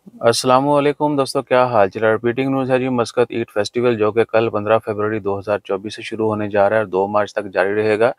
अस्सलामुअलैकुम दोस्तों, क्या हाल चाल। रिपीटिंग न्यूज़ है जी। मस्कत ईद फेस्टिवल जो कि कल 15 फरवरी 2024 से शुरू होने जा रहा है और 2 मार्च तक जारी रहेगा।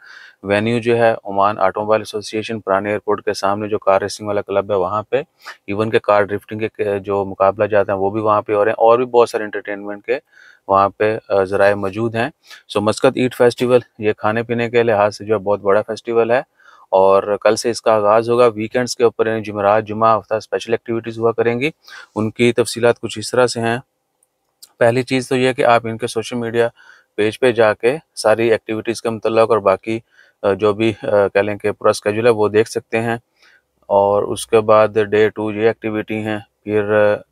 वेन्यू जो है ओमान ऑटोमोबाइल एसोसिएशन पुराने एयरपोर्ट के सामने जो कार रेसिंग वाला क्लब है वहाँ पे। इवन के कार ड्रिफ्टिंग के जो मुकाबला जाते हैं वो भी वहाँ पे हो रहे हैं और भी बहुत सारे इंटरटेनमेंट के वहाँ पे ज़राए मौजूद हैं। सो मस्कत ईद फेस्टिवल ये खाने पीने के लिहाज से जो है बहुत बड़ा फेस्टिवल है और कल से इसका आगाज़ होगा। वीकेंड्स के ऊपर यानी जुमेरात जुमा हफ्ता स्पेशल एक्टिविटीज़ हुआ करेंगी। उनकी तफसीलात कुछ इस तरह से हैं। पहली चीज़ तो ये है कि आप इनके सोशल मीडिया पेज पे जाके सारी एक्टिविटीज़ के मतलब और बाकी जो भी कह लें कि पूरा स्केड्यूल है वो देख सकते हैं। और उसके बाद डे 2 ये एक्टिविटी हैं। फिर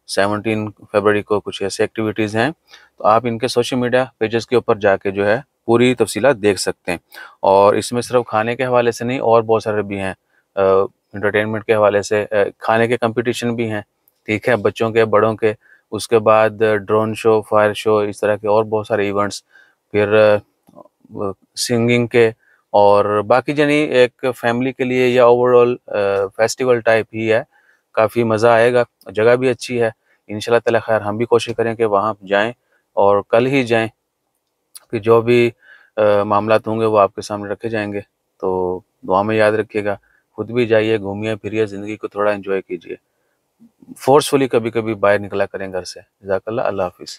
17 फरवरी को कुछ ऐसी एक्टिविटीज़ हैं। तो आप इनके सोशल मीडिया पेजेस के ऊपर जाके जो है पूरी तफसीलात देख सकते हैं। और इसमें सिर्फ खाने के हवाले से नहीं और बहुत सारे भी हैं। इंटरटेनमेंट के हवाले से खाने के कंपटीशन भी हैं, ठीक है, बच्चों के बड़ों के। उसके बाद ड्रोन शो, फायर शो, इस तरह के और बहुत सारे इवेंट्स। फिर सिंगिंग के और बाकी जानी एक फैमिली के लिए या ओवरऑल फेस्टिवल टाइप ही है। काफ़ी मज़ा आएगा, जगह भी अच्छी है। इंशाल्लाह ताला खैर हम भी कोशिश करें कि वहाँ जाएं और कल ही जाएं। फिर जो भी मामलात होंगे वो आपके सामने रखे जाएंगे। तो दुआ में याद रखिएगा। खुद भी जाइए, घूमिए फिरिए, ज़िंदगी को थोड़ा एंजॉय कीजिए। फोर्सफुली कभी कभी बाहर निकला करें घर से। जज़ाकल्लाह। अल्लाह हाफिज़।